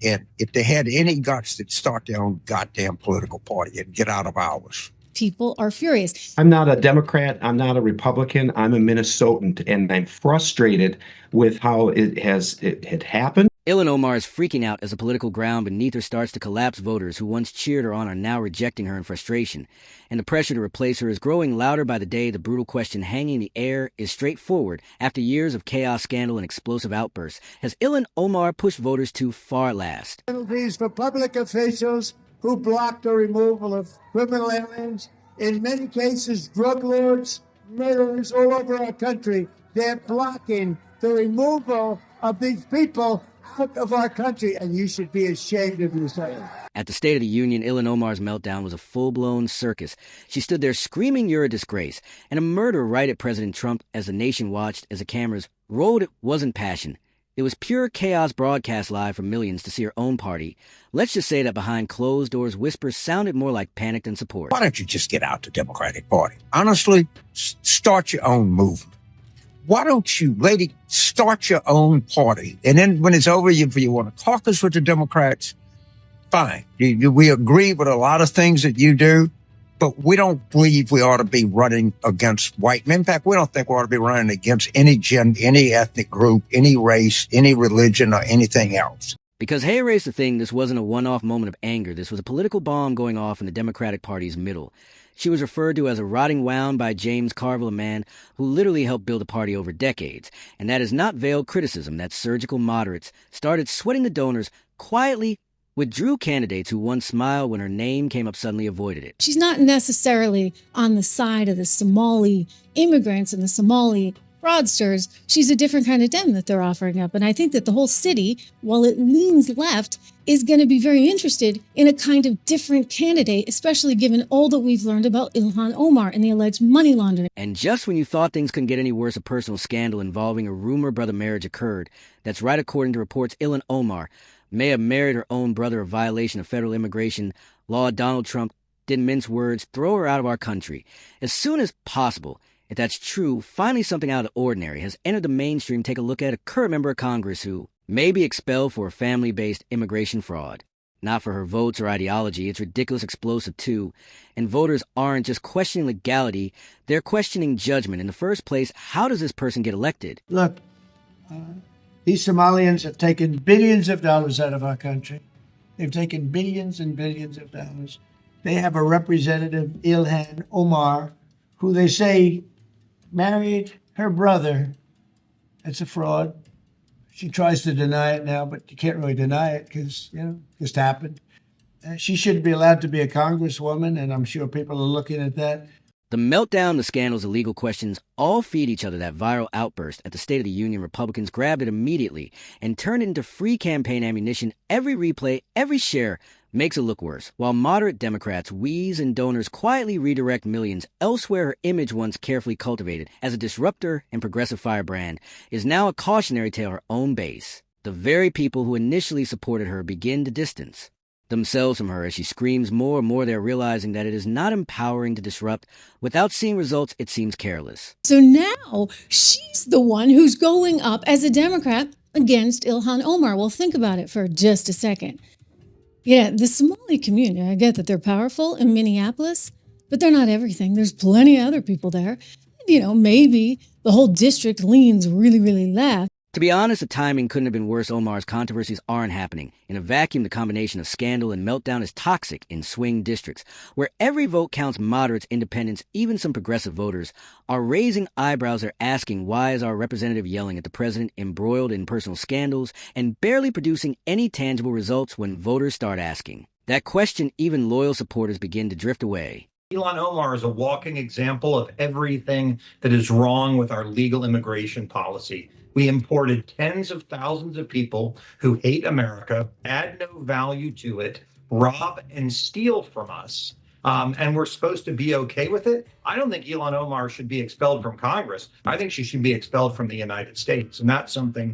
And if they had any guts, they'd start their own goddamn political party and get out of ours. People are furious. I'm not a Democrat. I'm not a Republican. I'm a Minnesotan, and I'm frustrated with how it had happened. Ilhan Omar is freaking out as the political ground beneath her starts to collapse. Voters who once cheered her on are now rejecting her in frustration. And the pressure to replace her is growing louder by the day. The brutal question hanging in the air is straightforward. After years of chaos, scandal, and explosive outbursts, has Ilhan Omar pushed voters too far at last? Penalties for public officials who blocked the removal of criminal aliens. In many cases, drug lords, murderers all over our country. They're blocking the removal of these people out of our country, and you should be ashamed of yourself. At the State of the Union, Ilhan Omar's meltdown was a full-blown circus. She stood there screaming, "You're a disgrace," and a murder right at President Trump as the nation watched as the cameras rolled. It wasn't passion. It was pure chaos broadcast live for millions to see her own party. Let's just say that behind closed doors, whispers sounded more like panic than support. Why don't you just get out the Democratic Party? Honestly, start your own movement. Why don't you, lady, start your own party? And then when it's over, if you want to caucus with the Democrats, fine. We agree with a lot of things that you do, but we don't believe we ought to be running against white men. In fact, we don't think we ought to be running against any gender, any ethnic group, any race, any religion, or anything else. Because hey, erase the thing, this wasn't a one-off moment of anger. This was a political bomb going off in the Democratic Party's middle. She was referred to as a rotting wound by James Carville, a man who literally helped build a party over decades. And that is not veiled criticism that surgical moderates started sweating the donors, quietly withdrew candidates who once smiled when her name came up suddenly avoided it. She's not necessarily on the side of the Somali immigrants and the Somali fraudsters. She's a different kind of Dem that they're offering up. And I think that the whole city, while it leans left, is going to be very interested in a kind of different candidate, especially given all that we've learned about Ilhan Omar and the alleged money laundering. And just when you thought things couldn't get any worse, a personal scandal involving a rumor brother marriage occurred. That's right, according to reports, Ilhan Omar may have married her own brother, a violation of federal immigration law. Donald Trump didn't mince words, throw her out of our country as soon as possible. If that's true, finally something out of the ordinary has entered the mainstream. Take a look at a current member of Congress who may be expelled for family-based immigration fraud. Not for her votes or ideology. It's ridiculous, explosive too. And voters aren't just questioning legality, they're questioning judgment. In the first place, how does this person get elected? Look, these Somalians have taken billions of dollars out of our country. They've taken billions and billions of dollars. They have a representative, Ilhan Omar, who they say married her brother. It's a fraud. She tries to deny it now, but you can't really deny it because, it just happened. She shouldn't be allowed to be a congresswoman, and I'm sure people are looking at that. The meltdown, the scandals, the legal questions all feed each other. That viral outburst at the State of the Union, Republicans grabbed it immediately and turned it into free campaign ammunition. Every replay, every share makes it look worse, while moderate Democrats wheeze and donors quietly redirect millions elsewhere. Her image, once carefully cultivated as a disruptor and progressive firebrand, is now a cautionary tale. Her own base, the very people who initially supported her, begin to distance themselves from her. As she screams more and more, they're realizing that it is not empowering to disrupt. Without seeing results, it seems careless. So now she's the one who's going up as a Democrat against Ilhan Omar. Well, think about it for just a second. Yeah, the Somali community, I get that they're powerful in Minneapolis, but they're not everything. There's plenty of other people there. Maybe the whole district leans really, really left. To be honest, the timing couldn't have been worse. Omar's controversies aren't happening in a vacuum. The combination of scandal and meltdown is toxic in swing districts, where every vote counts. Moderates, independents, even some progressive voters are raising eyebrows. They're asking, why is our representative yelling at the president, embroiled in personal scandals, and barely producing any tangible results? When voters start asking that question, even loyal supporters begin to drift away. Ilhan Omar is a walking example of everything that is wrong with our legal immigration policy. We imported tens of thousands of people who hate America, add no value to it, rob and steal from us. And we're supposed to be okay with it? I don't think Ilhan Omar should be expelled from Congress. I think she should be expelled from the United States. And that's something